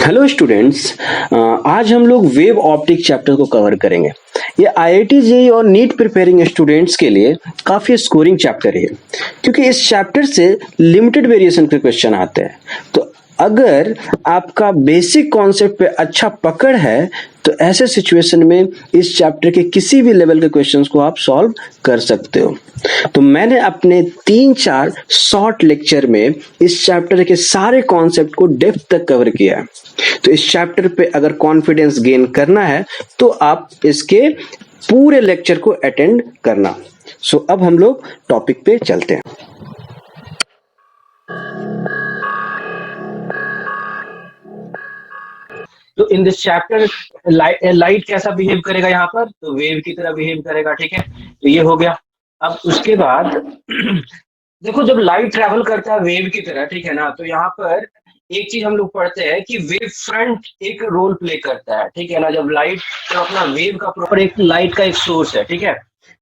Hello students. आज हम लोग वेव ऑप्टिक चैप्टर को कवर करेंगे। ये आईआईटी जेईई और नीट प्रिपेयरिंग स्टूडेंट्स के लिए काफी स्कोरिंग चैप्टर है, क्योंकि इस चैप्टर से लिमिटेड वेरिएशन के क्वेश्चन आते हैं। तो अगर आपका बेसिक कॉन्सेप्ट पे अच्छा पकड़ है तो ऐसे सिचुएशन में इस चैप्टर के किसी भी लेवल के क्वेश्चंस को आप सॉल्व कर सकते हो। तो मैंने अपने 3-4 शॉर्ट लेक्चर में इस चैप्टर के सारे कॉन्सेप्ट को डेप्थ तक कवर किया है। तो इस चैप्टर पे अगर कॉन्फिडेंस गेन करना है तो आप इसके पूरे लेक्चर को अटेंड करना। सो अब हम लोग टॉपिक पे चलते हैं। तो इन दिस चैप्टर लाइट कैसा बिहेव करेगा यहाँ पर, तो वेव की तरह बिहेव करेगा। ठीक है, तो ये हो गया। अब उसके बाद देखो, जब लाइट ट्रैवल करता है वेव की तरह, ठीक है ना, तो यहाँ पर एक चीज हम लोग पढ़ते हैं कि वेव फ्रंट एक रोल प्ले करता है। ठीक है ना, जब लाइट तो अपना वेव का प्रॉपर एक लाइट का एक सोर्स है। ठीक है,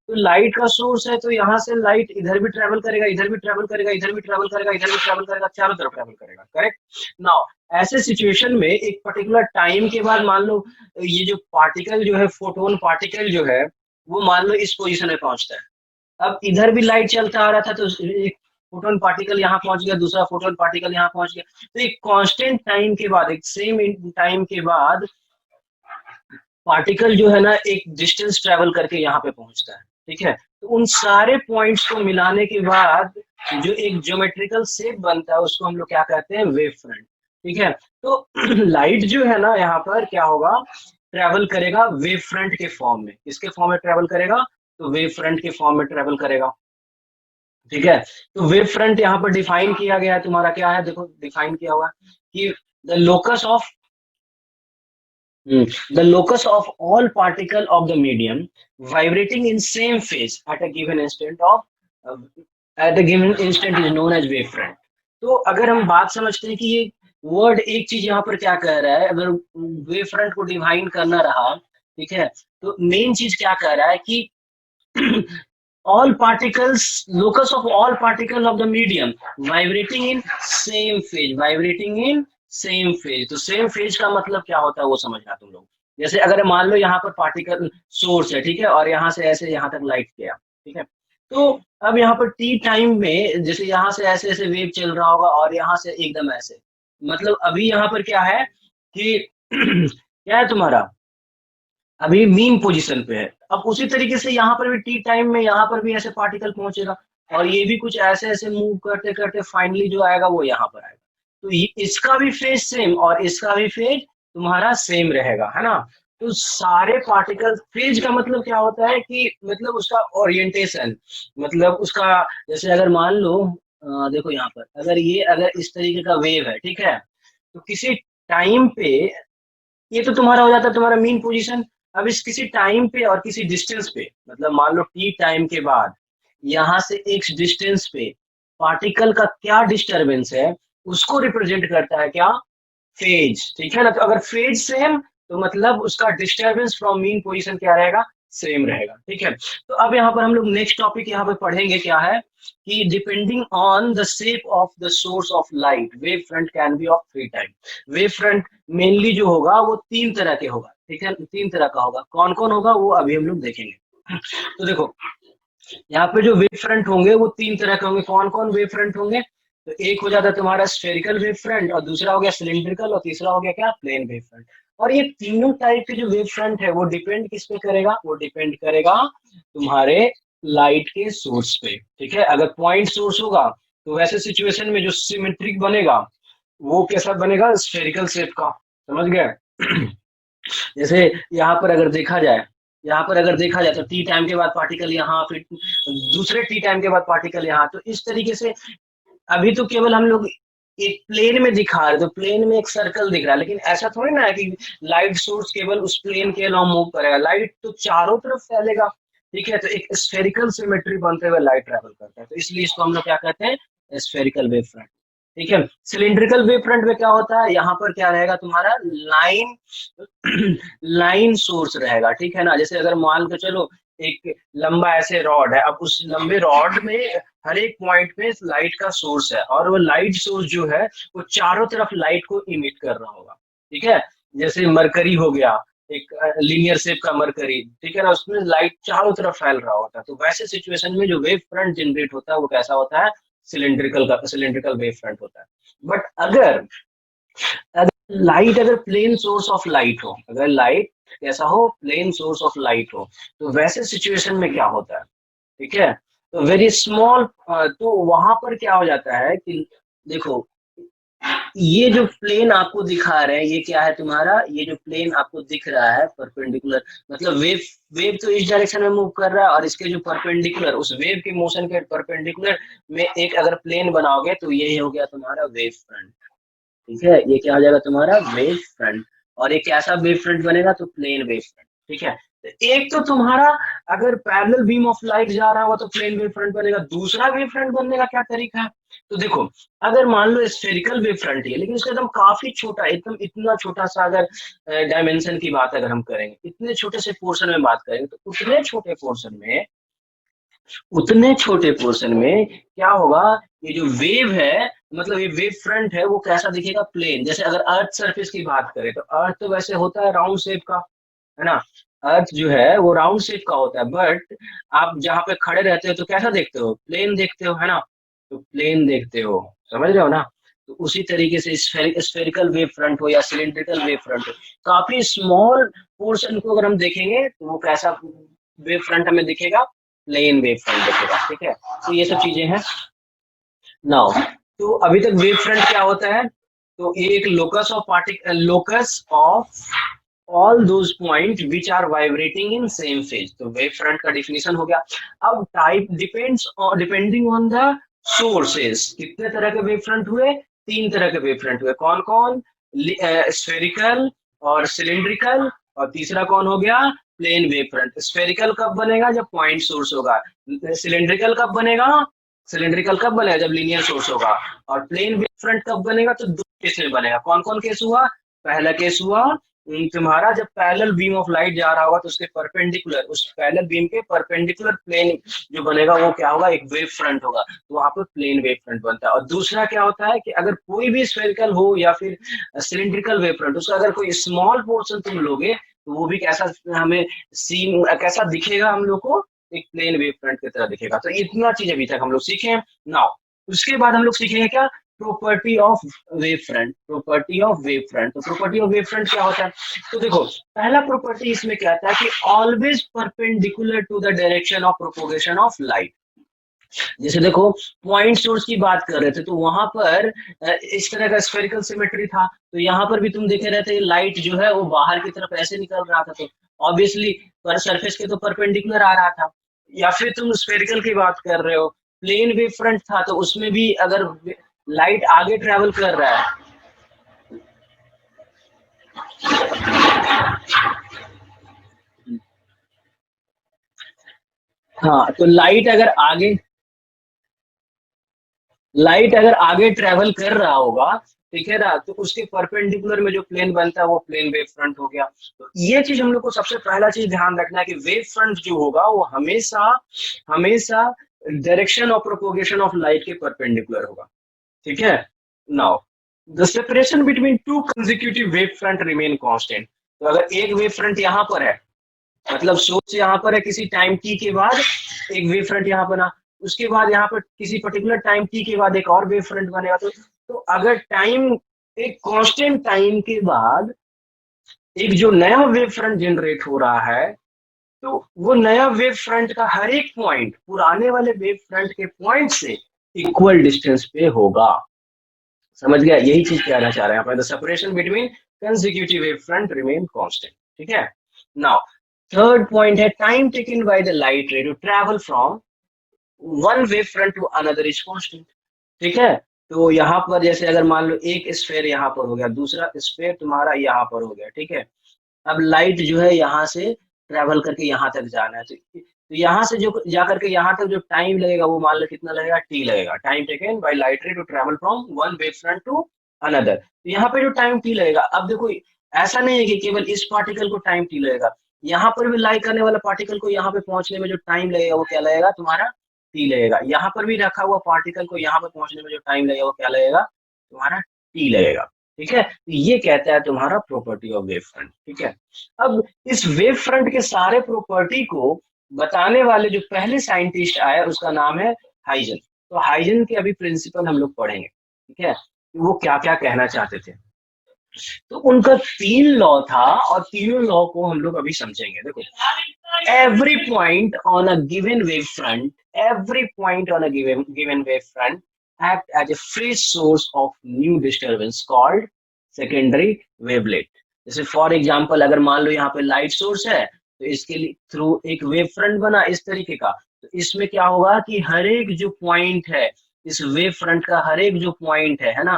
तो लाइट का सोर्स है, तो यहाँ से लाइट इधर भी ट्रैवल करेगा, इधर भी ट्रैवल करेगा, इधर भी ट्रैवल करेगा, इधर भी ट्रैवल करेगा, चारों तरफ ट्रैवल करेगा। करेक्ट। नाउ ऐसे सिचुएशन में एक पर्टिकुलर टाइम के बाद मान लो ये जो पार्टिकल जो है, फोटोन पार्टिकल जो है, वो मान लो इस पोजीशन में पहुंचता है। अब इधर भी लाइट चलता आ रहा था, तो एक फोटोन पार्टिकल यहाँ पहुंच गया, दूसरा फोटोन पार्टिकल यहाँ पहुंच गया। तो एक कांस्टेंट टाइम के बाद, एक सेम टाइम के बाद पार्टिकल जो है ना एक डिस्टेंस ट्रेवल करके यहाँ पे पहुंचता है। ठीक है, तो उन सारे पॉइंट्स को मिलाने के बाद जो एक ज्योमेट्रिकल शेप बनता है उसको हम लोग क्या कहते हैं, वेव फ्रंट। ठीक है, तो लाइट जो है ना यहाँ पर क्या होगा, ट्रेवल करेगा वेव फ्रंट के फॉर्म में। किसके फॉर्म में ट्रेवल करेगा, तो वेव फ्रंट के फॉर्म में ट्रेवल करेगा। ठीक है, तो वेव फ्रंट यहाँ पर डिफाइन किया गया है, तुम्हारा क्या है, देखो डिफाइन किया हुआ कि the locus of the locus of all particle of the medium vibrating in same phase at a given instant of uh, at a given instant is known as wavefront। तो अगर हम बात समझते हैं कि ये वर्ड एक चीज यहाँ पर क्या कह रहा है, अगर वेव फ्रंट को डिफाइन करना रहा, ठीक है, तो मेन चीज क्या कह रहा है कि all particles, locus of all particles of the medium vibrating in same phase, vibrating in same phase. तो सेम फेज का मतलब क्या होता है वो समझना तुम लोग। जैसे अगर मान लो यहाँ पर पार्टिकल सोर्स है, ठीक है, और यहाँ से ऐसे यहाँ तक लाइट गया, ठीक है, तो अब यहाँ पर टी टाइम में जैसे यहाँ से ऐसे ऐसे वेव चल रहा होगा और यहाँ से एकदम ऐसे, मतलब अभी यहाँ पर क्या है कि क्या है तुम्हारा, अभी मीन पोजीशन पे है। अब उसी तरीके से यहाँ पर भी टी टाइम में यहाँ पर भी ऐसे पार्टिकल पहुंचेगा और ये भी कुछ ऐसे ऐसे मूव करते करते फाइनली जो आएगा वो यहाँ पर आएगा। तो इसका भी फेज सेम और इसका भी फेज तुम्हारा सेम रहेगा, है ना। तो सारे पार्टिकल, फेज का मतलब क्या होता है कि मतलब उसका ओरिएंटेशन, मतलब उसका, जैसे अगर मान लो देखो यहाँ पर अगर इस तरीके का वेव है, ठीक है, तो किसी टाइम पे ये तो तुम्हारा हो जाता है तुम्हारा मीन पोजीशन। अब इस किसी टाइम पे और किसी डिस्टेंस पे, मतलब मान लो टी टाइम के बाद यहाँ से एक डिस्टेंस पे पार्टिकल का क्या डिस्टरबेंस है उसको रिप्रेजेंट करता है क्या, फेज। ठीक है ना, तो अगर फेज सेम तो मतलब उसका डिस्टरबेंस फ्रॉम मीन पोजीशन क्या रहेगा, सेम रहेगा। ठीक है, तो अब यहाँ पर हम लोग नेक्स्ट टॉपिक यहाँ पे पढ़ेंगे क्या है कि depending on the shape of the source of light wave front can be of three type. Wave front mainly जो होगा वो तीन तरह के होगा। ठीक है, तीन तरह का होगा। कौन कौन होगा वो अभी हम लोग देखेंगे। तो देखो यहाँ पे जो वेव फ्रंट होंगे वो तीन तरह के होंगे। कौन कौन वेव फ्रंट होंगे, तो एक हो जाता है तुम्हारा स्फेरिकल वेव फ्रंट, और दूसरा हो गया सिलिंड्रिकल, और तीसरा हो गया क्या, प्लेन वेव फ्रंट। और ये तीनों टाइप के जो वेव फ्रंट है वो डिपेंड किस पे करेगा, वो डिपेंड करेगा तुम्हारे लाइट के सोर्स पे। ठीक है, अगर पॉइंट सोर्स होगा तो वैसे सिचुएशन में जो सिमेट्रिक बनेगा वो कैसा बनेगा, स्फेरिकल शेप का। समझ गए। जैसे यहाँ पर अगर देखा जाए, तो टी टाइम के बाद पार्टिकल यहाँ, फिर दूसरे टी टाइम के बाद पार्टिकल यहाँ, तो इस तरीके से अभी तो केवल हम लोग एक प्लेन में दिखा रहे, तो प्लेन में एक सर्कल दिख रहा है, लेकिन ऐसा थोड़ी ना है कि लाइट सोर्स केवल उस प्लेन के अलावा मूव करेगा, लाइट तो चारों तरफ फैलेगा। ठीक है, तो एक स्फेरिकल सिमेट्री बनते हुए लाइट ट्रैवल करता है, तो इसलिए इसको हम लोग क्या कहते हैं, स्फेरिकल वेव फ्रंट। ठीक है, सिलिंड्रिकल वेव फ्रंट में क्या होता है, यहाँ पर क्या रहेगा तुम्हारा लाइन सोर्स रहेगा। ठीक है ना, जैसे अगर मान के चलो एक लंबा ऐसे रॉड है, अब उस लंबे रॉड में हर एक पॉइंट पे लाइट का सोर्स है और वो लाइट सोर्स जो है वो चारों तरफ लाइट को इमिट कर रहा होगा। ठीक है, जैसे मरकरी हो गया, एक लीनियर शेप का मरकरी, ठीक है ना, उसमें लाइट चारों तरफ फैल रहा होता है। तो वैसे सिचुएशन में जो वेव फ्रंट जनरेट होता है वो कैसा होता है, सिलेंड्रिकल वेव फ्रंट होता है। बट अगर अगर लाइट, अगर प्लेन सोर्स ऑफ लाइट हो, अगर लाइट कैसा हो, प्लेन सोर्स ऑफ लाइट हो, तो वैसे सिचुएशन में क्या होता है, ठीक है, तो वेरी स्मॉल, तो वहां पर क्या हो जाता है कि देखो, ये जो प्लेन आपको दिखा रहे हैं ये क्या है तुम्हारा, ये जो प्लेन आपको दिख रहा है परपेंडिकुलर, मतलब वेव वेव तो इस डायरेक्शन में मूव कर रहा है, और इसके जो परपेंडिकुलर, उस वेव के मोशन के परपेंडिकुलर में एक अगर प्लेन बनाओगे तो ये हो गया तुम्हारा वेव फ्रंट। ठीक है, ये क्या हो जाएगा तुम्हारा वेव फ्रंट। और ये कैसा वेव फ्रंट बनेगा, तो प्लेन वेव फ्रंट। ठीक है, तो एक तो तुम्हारा अगर पैरेलल बीम ऑफ लाइट जा रहा होगा तो प्लेन वेव फ्रंट बनेगा। दूसरा वेव फ्रंट बनने का क्या तरीका है, तो देखो, अगर मान लो स्फेरिकल वेव फ्रंट है, लेकिन उसका एकदम काफी छोटा, एकदम इतना छोटा सा, अगर डायमेंशन की बात अगर हम करेंगे, इतने छोटे से पोर्शन में बात करेंगे, तो उतने छोटे पोर्शन में क्या होगा, ये जो वेव है, मतलब ये वेव फ्रंट है, वो कैसा दिखेगा, प्लेन। जैसे अगर अर्थ सरफेस की बात करें तो अर्थ तो वैसे होता है राउंड शेप का, है ना, अर्थ जो है वो राउंड शेप का होता है, बट आप जहाँ पे खड़े रहते हो तो कैसा देखते हो, प्लेन देखते हो, है ना, तो प्लेन देखते हो, समझ रहे हो ना। तो उसी तरीके से स्फेरिकल वेव फ्रंट हो या सिलिंड्रिकल वेव फ्रंट हो, काफी स्मॉल पोर्शन को अगर हम देखेंगे तो वो कैसा वेव फ्रंट हमें दिखेगा, प्लेन वेव फ्रंट दिखेगा। ठीक है, तो ये सब चीजें हैं। नाउ, तो अभी तक वेव फ्रंट क्या होता है, तो ये एक locus of all those point which are vibrating in same phase. तो वेव फ्रंट का डिफिनेशन हो गया। अब type depending on the sources, कितने तरह के वेव फ्रंट हुए, तीन तरह के वेव फ्रंट हुए, कौन कौन, स्फेरिकल और सिलिंड्रिकल, और तीसरा कौन हो गया, प्लेन वेव फ्रंट। स्फेरिकल कब बनेगा, जब पॉइंट सोर्स होगा। सिलिंड्रिकल कब बनेगा, जब लीनियर सोर्स होगा। और प्लेन वेव फ्रंट कब बनेगा, तो दो केस में बनेगा। कौन कौन केस हुआ, पहला केस हुआ तुम्हारा जब पैरेलल बीम ऑफ लाइट जा रहा होगा तो उसके परपेंडिकुलर, उस पैरेलल बीम के परपेंडिकुलर प्लेन जो बनेगा वो क्या होगा, एक वेव फ्रंट होगा, तो वहां पर प्लेन वेव फ्रंट बनता है। और दूसरा क्या होता है कि अगर कोई भी स्फेरिकल हो या फिर सिलिंड्रिकल वेव फ्रंट, उसका अगर कोई स्मॉल पोर्शन तुम लोगे तो वो भी कैसा हमें सीन कैसा दिखेगा हम लोग को, एक प्लेन वेव फ्रंट की तरह दिखेगा। तो इतना चीज अभी तक हम लोग सीखे हैं। नाउ उसके बाद हम लोग सीखेंगे क्या, प्रॉपर्टी ऑफ वेव फ्रंट। तो प्रॉपर्टी ऑफ वेव फ्रंट क्या होता है, तो देखो, पहला प्रॉपर्टी इसमें क्या आता है कि always perpendicular to the direction of propagation of light. जैसे देखो, पॉइंट सोर्स की बात कर रहे थे तो वहां पर इस तरह का स्फेरिकल सिमेट्री था, तो यहाँ पर भी तुम देखे रहते लाइट जो है वो बाहर की तरफ ऐसे निकल रहा था, तो ऑब्वियसली पर सरफेस के तो परपेंडिकुलर आ रहा था। या फिर तुम स्फेरिकल की बात कर रहे हो, प्लेन वेव फ्रंट था, तो उसमें भी अगर लाइट आगे ट्रेवल कर रहा है, हाँ, तो लाइट अगर आगे ट्रेवल कर रहा होगा, ठीक है ना, तो उसके परपेंडिकुलर में जो प्लेन बनता है वो प्लेन वेव फ्रंट हो गया। तो ये चीज हम लोग को सबसे पहला चीज ध्यान रखना है कि वेव फ्रंट जो होगा वो हमेशा हमेशा direction of propagation of light के परपेंडिकुलर होगा। ठीक है, now the separation between two consecutive wave front remain constant. तो अगर एक वेव फ्रंट यहाँ पर है, मतलब सोर्स यहाँ पर है, किसी टाइम टी के बाद एक वेव फ्रंट यहाँ बना, उसके बाद यहाँ पर किसी पर्टिकुलर टाइम टी के बाद एक और वेव फ्रंट बनेगा, तो अगर टाइम, एक कांस्टेंट टाइम के बाद एक जो नया वेव फ्रंट जनरेट हो रहा है, तो वो नया वेव फ्रंट का हर एक पॉइंट पुराने वाले वेव फ्रंट के पॉइंट से इक्वल डिस्टेंस पे होगा। समझ गया, यही चीज कहना चाह रहे हैं the separation between consecutive wave front remain constant. ठीक है, नाउ थर्ड पॉइंट है time taken by the light ray to travel from one wave front to another is constant. ठीक है, तो यहाँ पर जैसे अगर मान लो एक स्फेयर यहाँ पर हो गया, दूसरा स्फेयर तुम्हारा यहाँ पर हो गया, ठीक है, अब लाइट जो है यहाँ से ट्रेवल करके यहाँ तक जाना है, तो यहाँ से जो जा करके यहाँ तक जो टाइम लगेगा वो मान लो कितना लगेगा, टी लगेगा। Time taken by light ray to travel from one wave front to another, तो यहाँ पे जो टाइम टी लगेगा, अब देखो ऐसा नहीं है कि केवल इस पार्टिकल को टाइम टी लगेगा, यहाँ पर भी लाई करने वाला पार्टिकल को यहाँ पे पहुंचने में जो टाइम लगेगा वो क्या लगेगा, तुम्हारा टी लगेगा। यहाँ पर भी रखा हुआ पार्टिकल को यहाँ पे पहुंचने में जो टाइम लगेगा वो क्या लगेगा, तुम्हारा टी लगेगा। ठीक है, तो ये कहता है तुम्हारा प्रॉपर्टी ऑफ वेव फ्रंट। ठीक है, अब इस वेव फ्रंट के सारे प्रॉपर्टी को बताने वाले जो पहले साइंटिस्ट आए उसका नाम है हाइजन। तो हाइजन के अभी प्रिंसिपल हम लोग पढ़ेंगे। ठीक है, कि वो क्या क्या कहना चाहते थे। तो उनका 3 लॉ था और तीनों लॉ को हम लोग अभी समझेंगे। देखो, every point on a given wavefront, every point on a given wavefront act as a fresh source of new disturbance called secondary wavelet। जैसे फॉर एग्जांपल अगर मान लो यहाँ पे लाइट सोर्स है तो इसके थ्रू एक वेव फ्रंट बना इस तरीके का, तो इसमें क्या होगा कि हर एक जो पॉइंट है, इस वेव फ्रंट का हर एक जो पॉइंट है ना,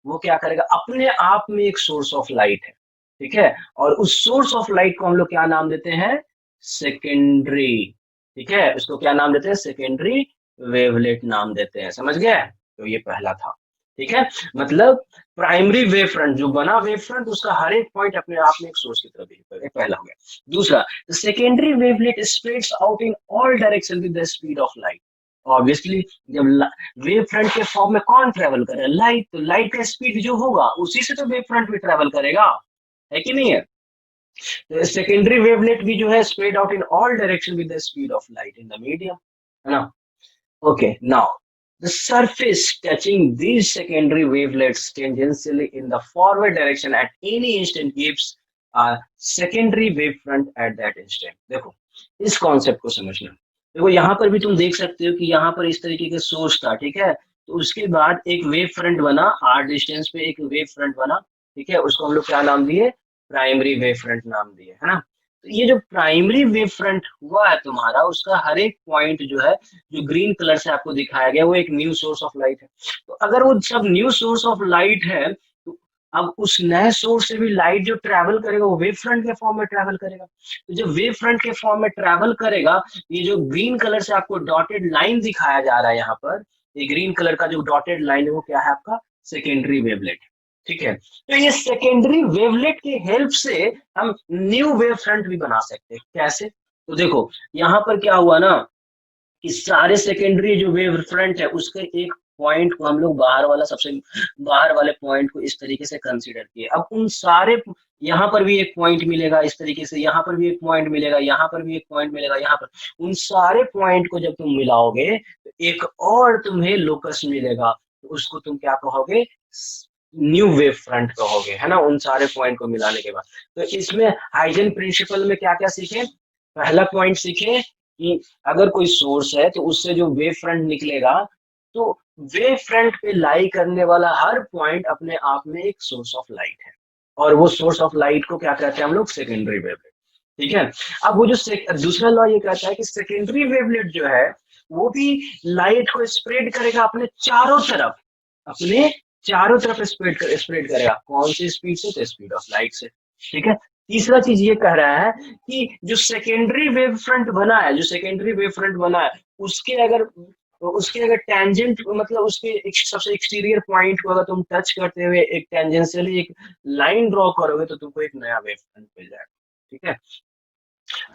वो क्या करेगा, अपने आप में एक सोर्स ऑफ लाइट है। ठीक है, और उस सोर्स ऑफ लाइट को हम लोग क्या नाम देते हैं, सेकेंडरी। ठीक है, इसको क्या नाम देते हैं, सेकेंडरी वेवलेट नाम देते हैं। समझ गए, तो ये पहला था। ठीक है, मतलब प्राइमरी वेव फ्रंट जो बना वेव फ्रंट उसका हर एक पॉइंट अपने आप में एक सोर्स की तरह बिहेव करेगा, पहला हो गया। दूसरा, secondary wavelet spreads out in all direction with the speed of light. Obviously जब वेव फ्रंट के फॉर्म में कौन ट्रेवल करे, लाइट, तो लाइट का स्पीड जो होगा उसी से तो वेव फ्रंट भी ट्रेवल करेगा, है कि नहीं है। तो सेकेंडरी वेवलेट भी जो है spread out in all direction with the speed of light in the medium, है ना। Okay, now the surface touching these secondary wavelets tangentially in the forward direction at any instant gives a secondary wavefront at that instant। देखो, इस concept को समझना। देखो यहाँ पर भी तुम देख सकते हो कि यहाँ पर इस तरीके का सोर्स था। ठीक है, तो उसके बाद एक वेव फ्रंट बना, आर डिस्टेंस पे एक वेव फ्रंट बना। ठीक है, उसको हम लोग क्या नाम दिए, प्राइमरी वेव फ्रंट नाम दिए, है ना। तो ये जो प्राइमरी वेव फ्रंट हुआ है तुम्हारा, उसका हर एक पॉइंट जो है, जो ग्रीन कलर से आपको दिखाया गया, वो एक न्यू सोर्स ऑफ लाइट है। तो अगर वो सब न्यू सोर्स ऑफ लाइट है, तो अब उस नए सोर्स से भी लाइट जो ट्रैवल करेगा वो वेव फ्रंट के फॉर्म में ट्रैवल करेगा। तो जब वेव फ्रंट के फॉर्म में ट्रैवल करेगा, ये जो ग्रीन कलर से आपको डॉटेड लाइन दिखाया जा रहा है यहाँ पर, ये ग्रीन कलर का जो डॉटेड लाइन है वो क्या है, आपका सेकेंडरी वेवलेट। ठीक है, तो ये सेकेंडरी वेवलेट की हेल्प से हम न्यू वेव फ्रंट भी बना सकते हैं। कैसे, तो देखो यहाँ पर क्या हुआ ना, कि सारे सेकेंडरी जो वेव फ्रंट है उसके एक पॉइंट को हम लोग बाहर वाला, सबसे बाहर वाले पॉइंट को इस तरीके से कंसीडर किए। अब उन सारे, यहाँ पर भी एक पॉइंट मिलेगा इस तरीके से, यहाँ पर भी एक पॉइंट मिलेगा, यहाँ पर भी एक पॉइंट मिलेगा, यहाँ पर, उन सारे पॉइंट को जब तुम मिलाओगे तो एक और तुम्हें लोकस मिलेगा, तो उसको तुम क्या कहोगे, न्यू वेव फ्रंट कहोगे, है ना, उन सारे पॉइंट को मिलाने के बाद। तो इसमें हाइजन प्रिंसिपल में क्या क्या सीखे, पहला पॉइंट सीखे कि अगर कोई सोर्स है तो उससे जो वेव फ्रंट निकलेगा, तो वेव फ्रंट पे लाई करने वाला हर पॉइंट अपने आप में एक सोर्स ऑफ लाइट है, और वो सोर्स ऑफ लाइट को क्या कहते हैं हम लोग, सेकेंडरी वेवलेट। ठीक है, अब वो जो दूसरा लॉ ये कहता है कि सेकेंडरी वेवलेट जो है वो भी लाइट को स्प्रेड करेगा अपने चारों तरफ, अपने चारों तरफ स्प्रेड करेगा। कौन सी स्पीड से, तो स्पीड ऑफ लाइट से। ठीक है, तीसरा चीज ये कह रहा है कि जो सेकेंडरी वेव फ्रंट बना है, जो सेकेंडरी वेव फ्रंट बना है, उसके अगर उसके अगर टेंजेंट, मतलब उसके एक सबसे एक्सटीरियर पॉइंट को अगर तुम टच करते हुए एक टेंजेंशियली एक लाइन ड्रॉ करोगे तो तुमको एक नया वेव फ्रंट मिल जाएगा। ठीक है,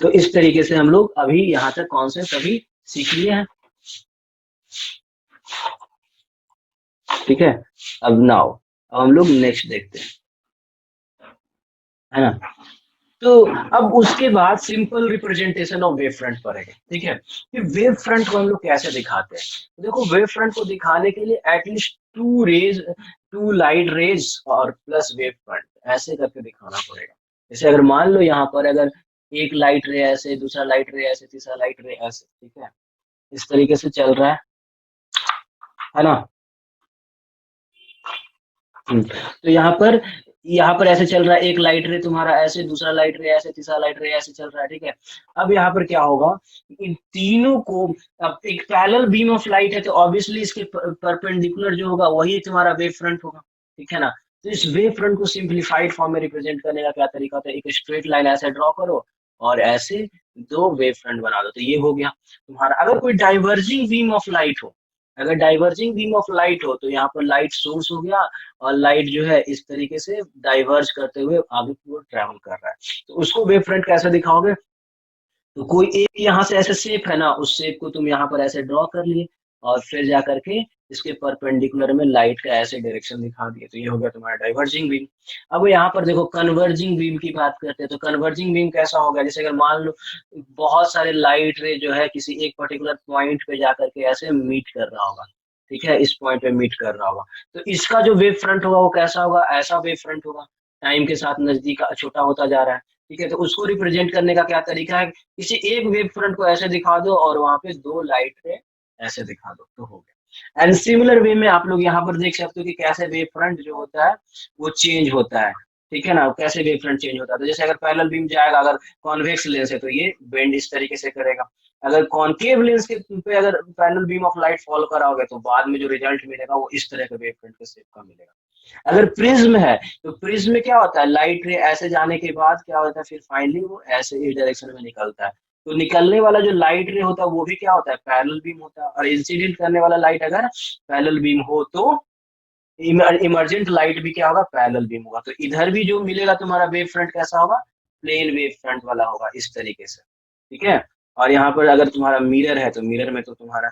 तो इस तरीके से हम लोग अभी यहाँ तक कॉन्सेप्ट अभी सीख लिए हैं। ठीक है, अब नाउ अब हम लोग नेक्स्ट देखते हैं, है ना। तो अब उसके बाद simple representation of wave front पर है। ठीक है, कि वेव फ्रंट को हम लोग कैसे दिखाते हैं। तो देखो, वेव फ्रंट को दिखाने के लिए एटलीस्ट टू लाइट रेज और प्लस वेव फ्रंट ऐसे करके दिखाना पड़ेगा। जैसे अगर मान लो यहाँ पर अगर एक लाइट रे ऐसे, दूसरा लाइट रे ऐसे, तीसरा लाइट रे ऐसे, ठीक है, इस तरीके से चल रहा है ना। तो यहाँ पर ऐसे चल रहा है, एक लाइट रे तुम्हारा ऐसे, दूसरा लाइट रे ऐसे, तीसरा लाइट रे ऐसे चल रहा है। ठीक है, अब यहाँ पर क्या होगा, इन तीनों को, अब एक पैरेलल बीम ऑफ लाइट है तो ऑब्वियसली इसके परपेंडिकुलर जो होगा वही तुम्हारा वेव फ्रंट होगा। ठीक है ना, तो इस वेव फ्रंट को सिंप्लीफाइड फॉर्म में रिप्रेजेंट करने का क्या तरीका होता है, एक स्ट्रेट लाइन ऐसे ड्रॉ करो और ऐसे दो वेव फ्रंट बना दो, तो ये हो गया तुम्हारा। अगर कोई डाइवर्जिंग बीम ऑफ लाइट हो, अगर डाइवर्जिंग बीम ऑफ लाइट हो, तो यहाँ पर लाइट सोर्स हो गया और लाइट जो है इस तरीके से डाइवर्ज करते हुए आगे की ओर ट्रैवल कर रहा है, तो उसको वेव फ्रंट कैसे दिखाओगे, तो कोई एक यहाँ से ऐसे शेप है ना, उस शेप को तुम यहाँ पर ऐसे ड्रॉ कर लिए और फिर जा करके इसके परपेंडिकुलर में लाइट का ऐसे डायरेक्शन दिखा दिए, तो ये हो गया तुम्हारा डाइवर्जिंग बीम। अब यहाँ पर देखो कन्वर्जिंग बीम की बात करते हैं, तो कन्वर्जिंग बीम कैसा होगा, जैसे अगर मान लो बहुत सारे लाइट रे जो है किसी एक पर्टिकुलर पॉइंट पे जाकर के ऐसे मीट कर रहा होगा, ठीक है, इस पॉइंट पे मीट कर रहा होगा, तो इसका जो वेव फ्रंट होगा वो कैसा होगा, ऐसा वेव फ्रंट होगा, टाइम के साथ नजदीक छोटा होता जा रहा है, ठीक है। तो उसको रिप्रेजेंट करने का क्या तरीका है, किसी एक वेव फ्रंट को ऐसे दिखा दो और वहां पे दो लाइट रे ऐसे दिखा दो, तो हो गया। एंड सिमिलर वे में आप लोग यहाँ पर देख सकते हो कि कैसे वेव फ्रंट जो होता है वो चेंज होता है, ठीक है ना, कैसे वेव फ्रंट चेंज होता है। तो जैसे अगर पैरेलल बीम जाएगा, अगर कॉन्वेक्स लेंस है तो ये बेंड इस तरीके से करेगा, अगर कॉनकेव लेंस के पे अगर parallel beam of light follow कराओगे तो बाद में जो रिजल्ट मिलेगा वो इस तरह के वेव फ्रंट के शेप का मिलेगा। अगर प्रिज्म है तो प्रिज्म में क्या होता है, लाइट रे ऐसे जाने के बाद क्या होता है, फिर फाइनली वो ऐसे इस डायरेक्शन में निकलता है, तो निकलने वाला जो लाइट रे होता है वो भी क्या होता है, पैरेलल बीम होता है, और इंसिडेंट करने वाला लाइट अगर पैरेलल बीम हो तो इमर्जेंट लाइट भी क्या होगा, पैरेलल बीम होगा। तो इधर भी जो मिलेगा तुम्हारा वेव फ्रंट कैसा होगा, प्लेन वेव फ्रंट वाला होगा इस तरीके से, ठीक है। और यहाँ पर अगर तुम्हारा मिरर है तो मिरर में तो तुम्हारा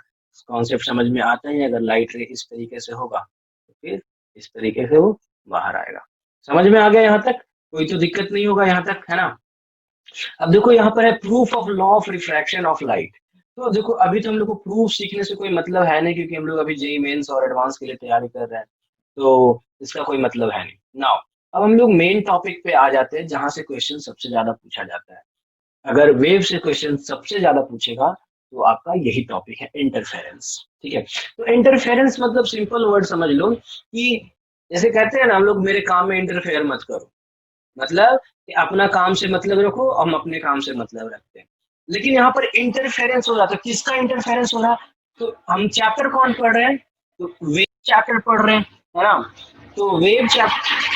कॉन्सेप्ट समझ में आता ही है, अगर लाइट रे इस तरीके से होगा तो फिर इस तरीके से वो बाहर आएगा। समझ में आ गया यहाँ तक, कोई तो दिक्कत नहीं होगा यहाँ तक, है ना। अब देखो यहाँ पर है proof of law of refraction of light. तो देखो अभी तो हम लोग को प्रूफ सीखने से कोई मतलब है नहीं, क्योंकि हम लोग अभी जेई मेंस और एडवांस के लिए तैयारी कर रहे हैं, तो इसका कोई मतलब है नहीं। नाउ अब हम लोग मेन टॉपिक पे आ जाते हैं जहां से क्वेश्चन सबसे ज्यादा पूछा जाता है। अगर वेव से क्वेश्चन सबसे ज्यादा पूछेगा तो आपका यही टॉपिक है, इंटरफेरेंस, ठीक है। तो इंटरफेरेंस मतलब सिंपल वर्ड समझ लो कि जैसे कहते हैं ना हम लोग, मेरे काम में इंटरफेयर मत करो, मतलब कि अपना काम से मतलब रखो, हम अपने काम से मतलब रखते हैं। लेकिन यहाँ पर इंटरफेरेंस हो रहा था, किसका इंटरफेरेंस हो रहा, तो हम चैप्टर कौन पढ़ रहे हैं, तो वेव चैप्टर पढ़ रहे हैं, है ना। तो वेव चैप्टर,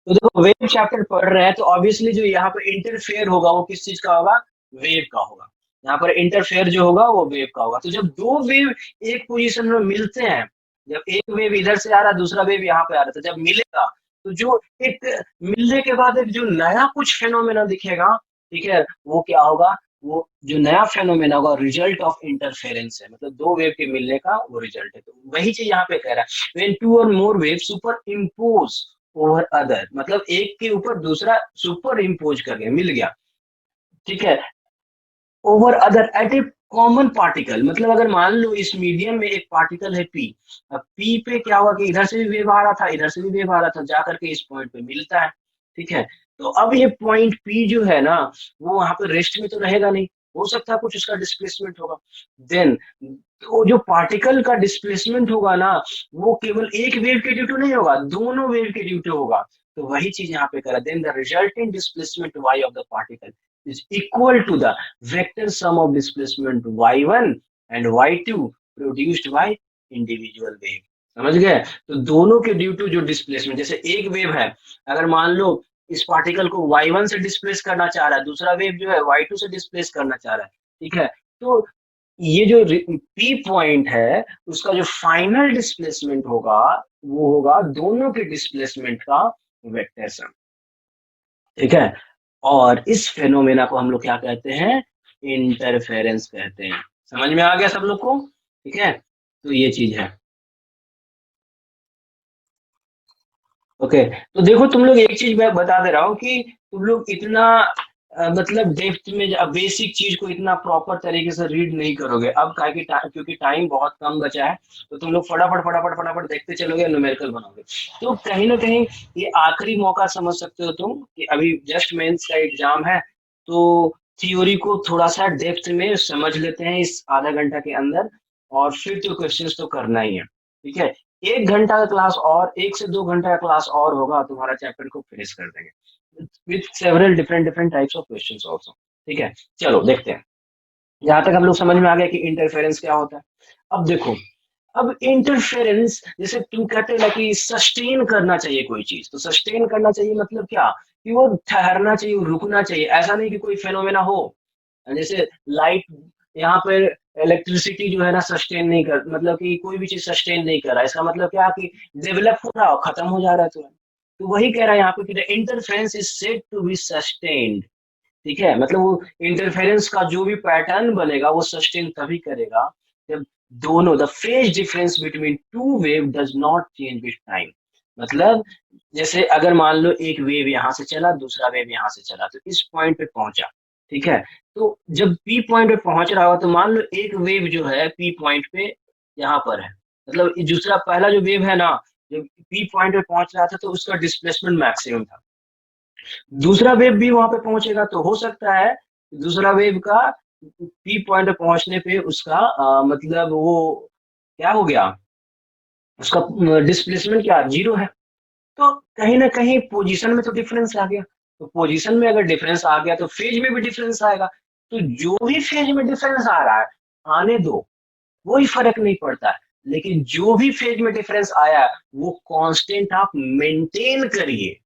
तो देखो वेव चैप्टर पढ़ रहे हैं तो ऑब्वियसली जो यहाँ पर इंटरफेयर होगा वो किस चीज का होगा, वेव का होगा। यहाँ पर इंटरफेयर जो होगा वो वेव का होगा। तो जब दो वेव एक पोजीशन में मिलते हैं, जब एक वेव इधर से आ रहा है दूसरा वेव यहाँ पे आ रहा है, तो जब मिलेगा तो जो एक मिलने के बाद एक जो नया कुछ फेनोमेना दिखेगा, ठीक है, वो क्या होगा, वो जो नया फेनोमेना होगा रिजल्ट ऑफ इंटरफेरेंस है, मतलब दो वेव के मिलने का वो रिजल्ट है। तो वही चीज यहाँ पे कह रहा है, व्हेन टू और more wave superimpose over other, मतलब एक के ऊपर दूसरा सुपर इम्पोज कर गया, मिल गया, ठीक है, over other at A common particle. मतलब अगर मान लो इस मीडियम में एक पार्टिकल है पी, अब पी पे क्या हुआ कि इधर से भी वेव आ रहा था इधर से भी वेव आ रहा था, जा करके इस पॉइंट पे मिलता है, ठीक है। तो अब ये पॉइंट पी जो है ना वो वहां पे रेस्ट में तो रहेगा नहीं, हो सकता है कुछ उसका डिस्प्लेसमेंट होगा। देन तो जो पार्टिकल का डिस्प्लेसमेंट होगा ना वो केवल एक वेव के ड्यू टू नहीं होगा, दोनों वेव के ड्यू टू होगा। तो वही चीज यहाँ पे करा, then the resulting displacement y of the particle is equal to the vector sum of displacement y1 and y2 produced by individual wave। समझ गए, तो दोनों के ड्यू टू जो डिस्प्लेसमेंट, जैसे एक वेव है, अगर मान लो इस पार्टिकल को y1 से डिस्प्लेस करना चाह रहा है, दूसरा वेव जो है y2 से डिस्प्लेस करना चाह रहा है, ठीक है। तो ये जो पी पॉइंट है उसका जो फाइनल डिस्प्लेसमेंट होगा वो होगा दोनों के डिस्प्लेसमेंट का वेक्टर सम, ठीक है। और इस फेनोमेना को हम लोग क्या कहते हैं, इंटरफेरेंस कहते हैं। समझ में आ गया सब लोग को, ठीक है। तो ये चीज है, ओके। तो देखो तुम लोग एक चीज मैं बता दे रहा हूँ कि तुम लोग इतना मतलब डेप्थ में बेसिक चीज को इतना प्रॉपर तरीके से रीड नहीं करोगे अब, काहे कि क्योंकि टाइम बहुत कम बचा है, तो तुम लोग फटाफट फटाफट फटाफट देखते चलोगे, न्यूमेरिकल बनाओगे। तो कहीं ना कहीं ये आखिरी मौका समझ सकते हो तुम कि अभी जस्ट मेंस का एग्जाम है, तो थियोरी को थोड़ा सा डेप्थ में समझ लेते हैं इस आधा घंटा के अंदर, और फिर तो क्वेश्चंस तो करना ही है, ठीक है। 1 घंटा का क्लास और 1 से 2 घंटा का क्लास और होगा, तुम्हारा चैप्टर को फिनिश कर देंगे with several different different types of questions also, ठीक है। चलो देखते हैं, यहाँ तक हम लोग समझ में आ गया कि इंटरफेरेंस क्या होता है। अब देखो, अब इंटरफेरेंस जैसे तुम कहते हो ना कि सस्टेन करना चाहिए कोई चीज, तो सस्टेन करना चाहिए मतलब क्या, कि वो ठहरना चाहिए, रुकना चाहिए, ऐसा नहीं कि कोई फेनोमेना हो, जैसे लाइट यहाँ पर इलेक्ट्रिसिटी जो है ना सस्टेन नहीं कर, मतलब कि कोई भी चीज सस्टेन नहीं कर रहा है, इसका मतलब क्या कि डेवलप हो रहा हो, खत्म हो जा रहा है तुरंत। तो वही कह रहा है यहाँ पे कि the interference is said to be sustained, ठीक है, मतलब वो इंटरफेरेंस का जो भी पैटर्न बनेगा वो सस्टेन तभी करेगा जब दोनों the phase difference between two wave does not change with time. मतलब जैसे अगर मान लो एक वेव यहाँ से चला, दूसरा वेव यहाँ से चला, तो इस पॉइंट पे पहुंचा, ठीक है। तो जब पी पॉइंट पे पहुंच रहा हो तो मान लो एक वेव जो है पी पॉइंट पे यहाँ पर है, मतलब ये दूसरा पहला जो वेव है ना, जब पी पॉइंट पे पहुंच रहा था तो उसका डिस्प्लेसमेंट मैक्सिमम था। दूसरा वेव भी वहां पे पहुंचेगा तो हो सकता है दूसरा वेव का पी पॉइंट पे पहुंचने पे उसका मतलब वो क्या हो गया, उसका डिस्प्लेसमेंट क्या जीरो है। तो कहीं ना कहीं पोजीशन में तो डिफरेंस आ गया। तो पोजीशन में अगर डिफरेंस आ गया तो फेज में भी डिफरेंस आएगा। तो जो भी फेज में डिफरेंस आ रहा है आने दो, कोई फर्क नहीं पड़ता है। लेकिन जो भी फेज में डिफरेंस आया है वो कांस्टेंट आप मेंटेन करिए।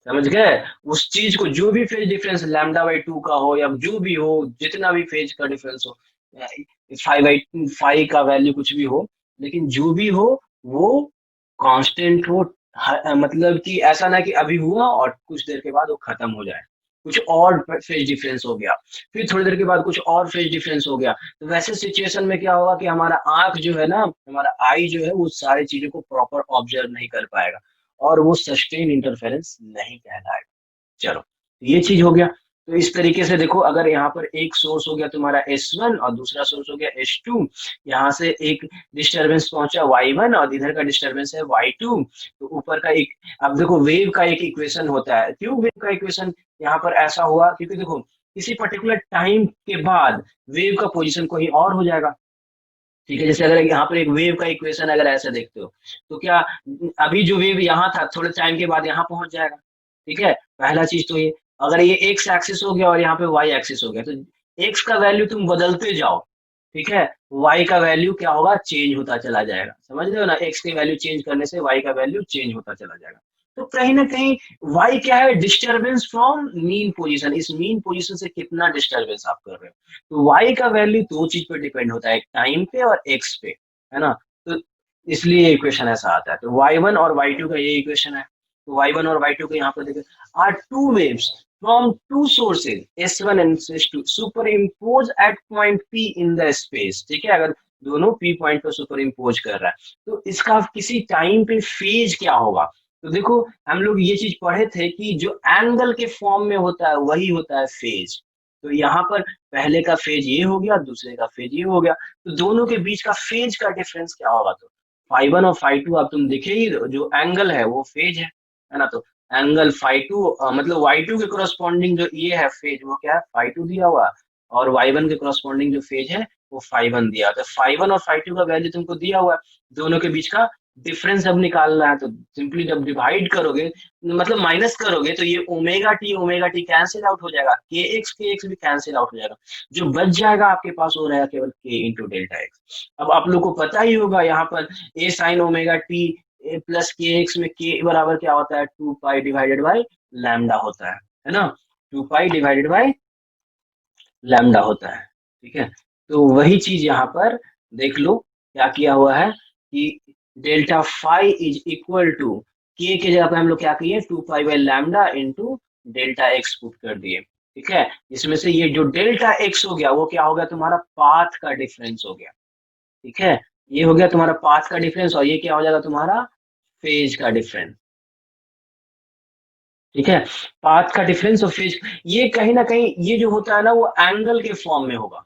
समझ गए? उस चीज को जो भी फेज डिफरेंस λ/2 का हो या जो भी हो, जितना भी फेज का डिफरेंस हो, 5/5 का वैल्यू कुछ भी हो, लेकिन जो भी हो वो कांस्टेंट हो। मतलब कि ऐसा ना कि अभी हुआ और कुछ देर के बाद वो खत्म हो जाए, कुछ और फेज डिफरेंस हो गया, फिर थोड़ी देर के बाद कुछ और फेज डिफरेंस हो गया, तो वैसे सिचुएशन में क्या होगा कि हमारा आंख जो है ना, हमारा आई जो है वो सारी चीजों को प्रॉपर ऑब्जर्व नहीं कर पाएगा और वो सस्टेन इंटरफेरेंस नहीं कहलाएगा। चलो, तो ये चीज हो गया। तो इस तरीके से देखो, अगर यहाँ पर एक सोर्स हो गया तुम्हारा S1 और दूसरा सोर्स हो गया S2, यहाँ से एक डिस्टरबेंस पहुंचा Y1 और इधर का डिस्टरबेंस है Y2, तो ऊपर का एक, अब देखो वेव का एक इक्वेशन होता है। क्यों वेव का इक्वेशन यहाँ पर ऐसा हुआ? क्योंकि देखो किसी पर्टिकुलर टाइम के बाद वेव का पोजीशन कहीं और हो जाएगा। ठीक है, जैसे अगर यहाँ पर एक वेव का इक्वेशन अगर ऐसे देखते हो तो क्या अभी जो वेव यहाँ था थोड़े टाइम के बाद यहाँ पहुंच जाएगा। ठीक है, पहला चीज तो ये। अगर ये एक्स एक्सिस हो गया और यहाँ पे वाई एक्सिस हो गया तो एक्स का वैल्यू तुम बदलते जाओ, ठीक है, वाई का वैल्यू क्या होगा, चेंज होता चला जाएगा। समझ रहे हो ना, एक्स की वैल्यू चेंज करने से वाई का वैल्यू चेंज होता चला जाएगा। तो कहीं ना कहीं वाई क्या है, डिस्टरबेंस फ्रॉम मीन पोजीशन। इस मीन पोजीशन से कितना डिस्टरबेंस आप कर रहे हो। तो वाई का वैल्यू दो चीज पे डिपेंड होता है, एक टाइम पे और एक्स पे, है ना। तो इसलिए ये इक्वेशन ऐसा आता है। तो y1 और y2 का ये इक्वेशन है। तो y1 और y2 को यहाँ पर देखो, are two waves from two sources S1 and S2 superimpose at point P in the space. ठीक है, अगर दोनों P पॉइंट पर सुपर इम्पोज कर रहा है तो इसका किसी टाइम पे फेज क्या होगा। तो देखो हम लोग ये चीज पढ़े थे कि जो एंगल के फॉर्म में होता है वही होता है फेज। तो यहाँ पर पहले का फेज ये हो गया, दूसरे का फेज ये हो गया, तो दोनों के बीच का फेज का डिफरेंस क्या होगा। तो फाई 1 और फाई 2 अब तुम देखे ही, जो एंगल है वो फेज है ना। तो एंगल फाई 2 मतलब वाई 2 के कोरस्पॉन्डिंग जो ये है फेज वो क्या है, फाई 2 दिया हुआ है, और वाई 1 के कोरस्पॉन्डिंग जो फेज है वो फाई 1 दिया। तो फाई 1 और फाई 2 का वैल्यू तुमको दिया हुआ है, दोनों के बीच का डिफरेंस अब निकालना है। तो सिंपली जब डिवाइड करोगे, मतलब माइनस करोगे, तो ये ओमेगा टी कैंसिल आउट हो जाएगा, के एक्स भी कैंसिल आउट हो जाएगा। जो बच जाएगा आपके पास वो रहेगा केवल के इंटू डेल्टा एक्स। अब आप लोग को पता ही होगा यहाँ पर ए साइन ओमेगा टी प्लस के एक्स में के बराबर क्या होता है, 2 पाई डिवाइडेड बाई लैम्डा होता है ना। 2 पाई डिवाइडेड बाई लैम्डा होता है। ठीक है, तो वही चीज यहाँ पर देख लो क्या किया हुआ है कि delta phi is equal to के जगह पे हम लोग क्या किए, 2 pi by lambda into delta x put कर दिए। ठीक है, इसमें से ये जो डेल्टा एक्स हो गया वो क्या हो गया, तुम्हारा पाथ का डिफरेंस हो गया। ठीक है, ये हो गया तुम्हारा पाथ का डिफरेंस, और ये क्या हो जाएगा तुम्हारा फेज का डिफरेंस। ठीक है, पाथ का डिफरेंस और फेज, ये कहीं ना कहीं ये जो होता है ना वो एंगल के फॉर्म में होगा।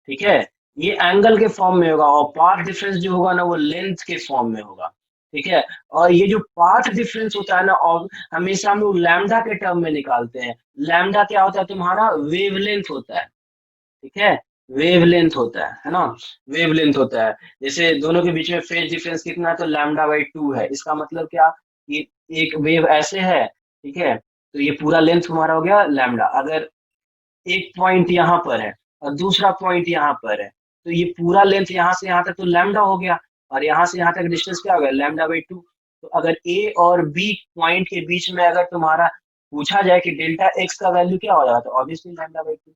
ठीक है, ये एंगल के फॉर्म में होगा, और पाथ डिफरेंस जो होगा ना वो लेंथ के फॉर्म में होगा। ठीक है, और ये जो पाथ डिफरेंस होता है ना, और हमेशा हम लोग लैम्डा के टर्म में निकालते हैं। लैम्डा क्या होता है, तुम्हारा वेवलेंथ होता है। ठीक है, वेवलेंथ होता है ना, वेवलेंथ होता है। जैसे दोनों के बीच में फेज डिफरेंस कितना है, तो λ/2 है। इसका मतलब क्या कि एक वेव ऐसे है, ठीक है, तो ये पूरा लेंथ हमारा हो गया लैम्डा। अगर एक पॉइंट यहाँ पर है और दूसरा पॉइंट यहाँ पर है, तो ये पूरा लेंथ यहाँ से यहाँ तक तो लैम्डा हो गया, और यहाँ से यहाँ तक डिस्टेंस क्या हो गया, λ/2। तो अगर ए और बी पॉइंट के बीच में अगर तुम्हारा पूछा जाए कि डेल्टा एक्स का वैल्यू क्या हो जाएगा, तो ऑब्वियसली λ/2।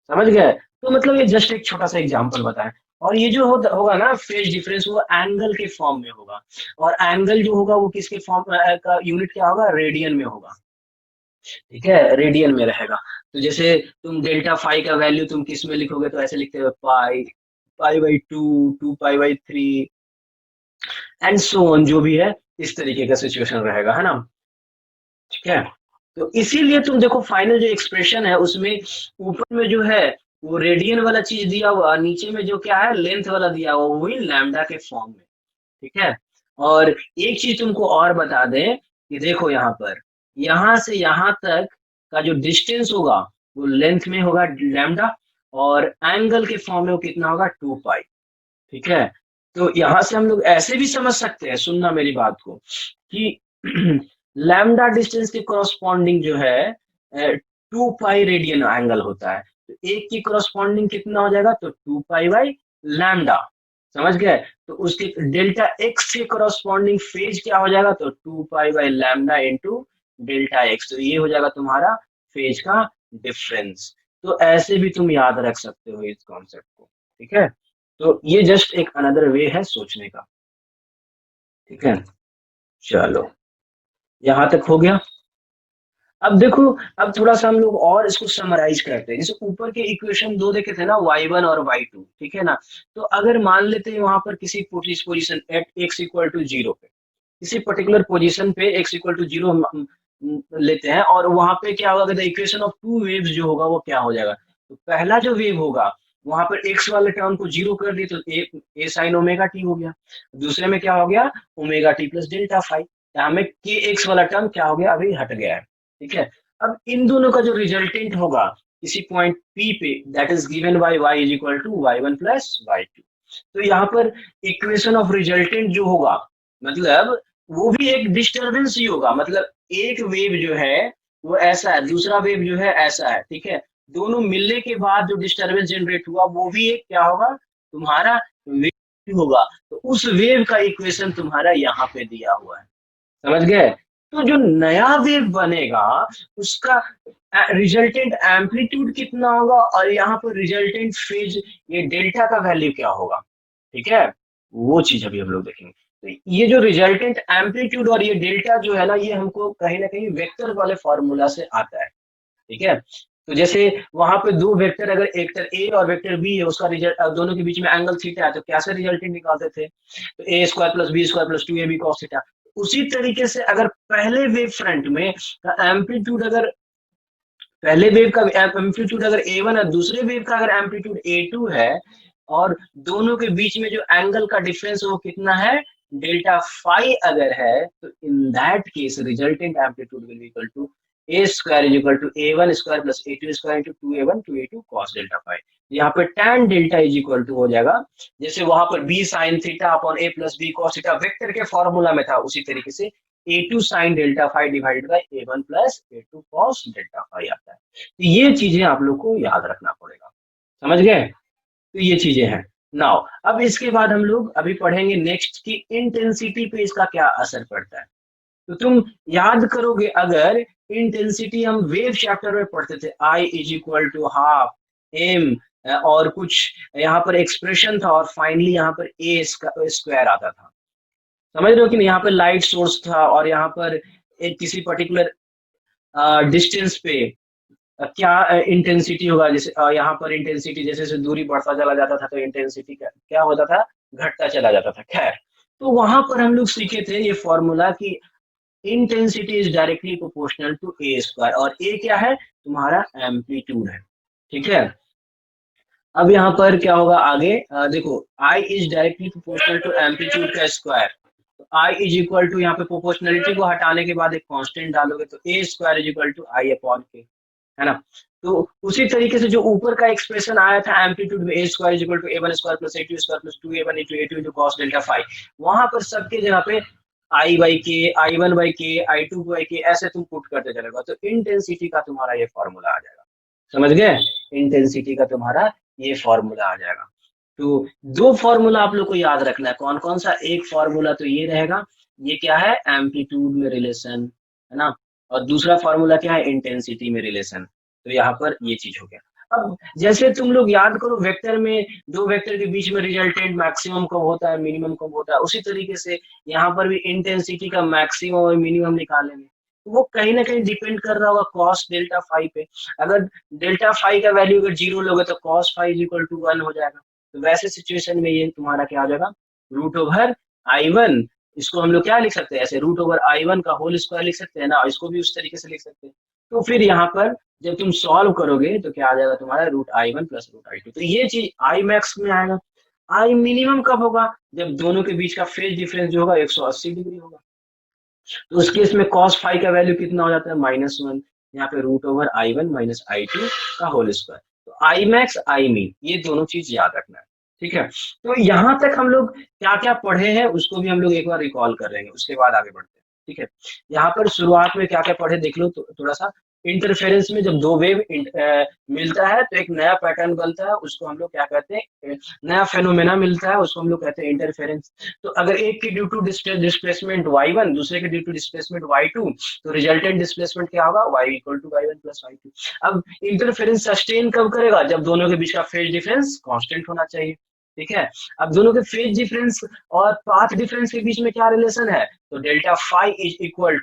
समझ गए? तो मतलब ये जस्ट एक छोटा सा एग्जांपल बताएं। और ये जो होगा ना फेज डिफरेंस, वो एंगल के फॉर्म में होगा, और एंगल जो होगा वो किसके फॉर्म का यूनिट क्या होगा, रेडियन में होगा। ठीक है, रेडियन में रहेगा। तो जैसे तुम डेल्टा फाई का वैल्यू तुम किस में लिखोगे, तो ऐसे लिखते हो pi, pi by two, two pi by three and so on, जो भी है इस तरीके का सिचुएशन रहेगा, है ना। ठीक है, तो इसीलिए तुम देखो फाइनल जो एक्सप्रेशन है उसमें ऊपर में जो है वो रेडियन वाला चीज दिया हुआ, नीचे में जो क्या है लेंथ वाला दिया हुआ, वही लैम्डा के फॉर्म में। ठीक है, और एक चीज तुमको और बता दें कि देखो यहाँ पर, यहाँ से यहाँ तक का जो डिस्टेंस होगा वो लेंथ में होगा लैम्डा, और एंगल के फॉर्म में वो कितना होगा, 2 पाई। ठीक है, तो यहाँ से हम लोग ऐसे भी समझ सकते हैं, सुनना मेरी बात को, कि लैम्डा डिस्टेंस के कॉरस्पॉन्डिंग जो है 2 पाई रेडियन एंगल होता है, तो एक की कॉरस्पॉन्डिंग कितना हो जाएगा, तो 2 पाई बाई लैम्डा। समझ गए, तो उसके डेल्टा एक्स के कॉरस्पॉन्डिंग फेज क्या हो जाएगा, तो 2 pi by lambda into delta x, तो ये हो जाएगा तुम्हारा फेज का डिफरेंस। तो ऐसे भी तुम याद रख सकते हो इस कॉन्सेप्ट को। ठीक है, तो ये जस्ट एक अनदर वे है सोचने का। ठीक है, चलो यहाँ तक हो गया। अब देखो, अब थोड़ा सा हम लोग और इसको समराइज करते हैं। जैसे ऊपर के इक्वेशन दो देखे थे ना, y1 और y2, ठीक है ना। तो अगर मान लेते हैं वहां पर किसी position at x equal to zero पे, किसी पर्टिकुलर पोजीशन पे x इक्वल टू जीरो हम लेते हैं, और वहां पे क्या होगा, the equation of two waves जो होगा वो क्या हो जाएगा। तो पहला जो वेव होगा वहां पर x वाले टर्म को जीरो कर दिए, तो ए साइन ओमेगा टी हो गया। दूसरे में क्या हो गया, omega T plus delta five. यहाँ में के एक्स वाला टर्म क्या हो गया, अभी हट गया है। ठीक है, अब इन दोनों का जो रिजल्टेंट होगा किसी पॉइंट P पे, that is given by y is equal to y1 plus y2। तो यहाँ पर इक्वेशन ऑफ रिजल्टेंट जो होगा, मतलब वो भी एक डिस्टरबेंस ही होगा। मतलब एक वेव जो है वो ऐसा है, दूसरा वेव जो है ऐसा है। ठीक है, दोनों मिलने के बाद जो डिस्टरबेंस जनरेट हुआ वो भी एक क्या होगा, तुम्हारा वेव होगा। तो उस वेव का इक्वेशन तुम्हारा यहाँ पे दिया हुआ है। समझ गए, तो जो नया वेव बनेगा उसका रिजल्टेंट एम्पलीट्यूड कितना होगा, और यहाँ पर रिजल्टेंट फेज ये डेल्टा का वैल्यू क्या होगा। ठीक है, वो चीज अभी हम लोग देखेंगे। तो ये जो रिजल्टेंट एम्पलीट्यूड और ये डेल्टा जो है ना, ये हमको कहीं ना कहीं वेक्टर वाले फॉर्मूला से आता है। ठीक है, तो जैसे वहां पे दो वेक्टर, अगर वेक्टर ए और वेक्टर बी है, उसका रिजल्ट दोनों के बीच में एंगल थीटा है, तो कैसे रिजल्टेंट निकालते थे, तो A square plus B square plus two A B cos theta. उसी तरीके से अगर पहले वेव फ्रंट में एम्पलीट्यूड, अगर पहले वेव का एम्पलीट्यूड अगर A1 है, दूसरे वेव का अगर एम्पलीट्यूड A2 है, और दोनों के बीच में जो एंगल का डिफरेंस वो कितना है, डेल्टा फाई अगर है, तो in that case resultant amplitude will be equal to A square is equal to A1 square plus A2 square into 2A1 2A2 cos delta phi. यहाँ पे tan delta is equal to हो जाएगा, जैसे वहां पर b sin theta upon a plus b cos theta vector के formula में था, उसी तरीके से A2 sin delta phi divided by A1 plus A2 cos delta phi आता है। तो ये चीजें आप लोग को याद रखना पड़ेगा। समझ गए, तो ये चीजें हैं। नाउ अब इसके बाद हम लोग अभी पढ़ेंगे नेक्स्ट की इंटेंसिटी पे इसका क्या असर पड़ता है। तो तुम याद करोगे, अगर इंटेंसिटी हम वेव चैप्टर में पढ़ते थे, I is equal to half M, और कुछ यहाँ पर एक्सप्रेशन था, और फाइनली यहाँ पर ए स्क्वायर आता था। समझ रहे हो कि नहीं, यहाँ पर लाइट सोर्स था, और यहाँ पर एक किसी पर्टिकुलर डिस्टेंस पे क्या इंटेंसिटी होगा। जैसे यहाँ पर इंटेंसिटी जैसे जैसे दूरी बढ़ता चला जाता था, तो इंटेंसिटी क्या होता था, घटता चला जाता था। खैर, तो वहां पर हम लोग सीखे थे ये फॉर्मूला कि intensity is directly proportional to A square, और ए क्या है, तुम्हारा एम्पलीट्यूड है। ठीक है, अब यहाँ पर क्या होगा आगे, देखो I is directly proportional to amplitude का स्क्वायर। तो आई इज इक्वल टू, यहाँ पे प्रोपोर्शनलिटी को हटाने के बाद एक कांस्टेंट डालोगे, तो A square is equal to I upon के, है ना। तो उसी तरीके से जो ऊपर का एक्सप्रेशन आया था एम्पलीट्यूड में, A square is equal to A one square plus A two square plus two A one into A two into cos delta five, वहां पर सबके जगह पे आई बाई के, आई वन बाई के, आई टू बाई के, ऐसे तुम पुट करते चलेगा, तो इंटेंसिटी का तुम्हारा ये फॉर्मूला आ जाएगा। समझ गए, इंटेंसिटी का तुम्हारा ये फॉर्मूला आ जाएगा। तो दो फॉर्मूला आप लोग को याद रखना है, कौन कौन सा, एक फॉर्मूला तो ये रहेगा, ये क्या है, एम्पलीट्यूड में रिलेशन, है ना, और दूसरा फॉर्मूला क्या है, इंटेंसिटी में रिलेशन। तो यहाँ पर ये चीज हो गया। अब जैसे तुम लोग याद करो, वेक्टर में दो वेक्टर के बीच में रिजल्टेंट मैक्सिमम कब होता है, मिनिमम कब होता है, उसी तरीके से यहाँ पर भी इंटेंसिटी का मैक्सिमम और मिनिमम निकालेंगे। वो कहीं ना कहीं डिपेंड कर रहा होगा कॉस डेल्टा फाई पे। अगर डेल्टा फाई का वैल्यू अगर 0 लोगे तो cos phi is equal to 1 हो जाएगा। तो वैसे सिचुएशन में ये तुम्हारा क्या हो जाएगा, रूट ओवर आई 1, इसको हम लोग क्या लिख सकते हैं, ऐसे रूट ओवर आई 1 का होल स्क्वायर लिख सकते हैं ना, इसको भी उस तरीके से लिख सकते हैं। तो फिर यहाँ पर जब तुम सॉल्व करोगे तो क्या आ जाएगा तुम्हारा, root I 1 plus root I 2। तो ये चीज आई मैक्स में आएगा। आई मिनिमम कब होगा, जब दोनों के बीच का फेज डिफरेंस जो होगा 180 डिग्री होगा। तो उस केस में कॉस फाई का वैल्यू कितना हो जाता है, -1। यहाँ पे रूट ओवर आई 1 माइनस आई 2 का होल स्क्वायर। तो आई मैक्स आई मीन ये दोनों चीज याद रखना है, ठीक है। तो यहाँ तक हम लोग क्या क्या पढ़े हैं उसको भी हम लोग एक बार रिकॉल कर लेंगे, उसके बाद आगे बढ़ते हैं, ठीक है। यहाँ पर शुरुआत में क्या क्या पढ़े देख लो तो थोड़ा सा। इंटरफेरेंस में जब दो वेव मिलता है तो एक नया पैटर्न बनता है, उसको हम लोग क्या कहते हैं, नया फेनोमेना मिलता है, उसको हम लोग कहते हैं इंटरफेरेंस। तो अगर एक की ड्यू टू डिस्प्लेसमेंट y1, दूसरे के ड्यू टू डिस्प्लेसमेंट y2, तो रिजल्टेंट डिस्प्लेसमेंट क्या होगा, y equal to y1 plus y2। अब इंटरफेरेंस सस्टेन कब करेगा, जब दोनों के बीच का फेज डिफरेंस कांस्टेंट होना चाहिए, ठीक है। अब दोनों के फेज डिफरेंस और पाथ डिफरेंस के बीच में क्या रिलेशन है, तो delta phi is equal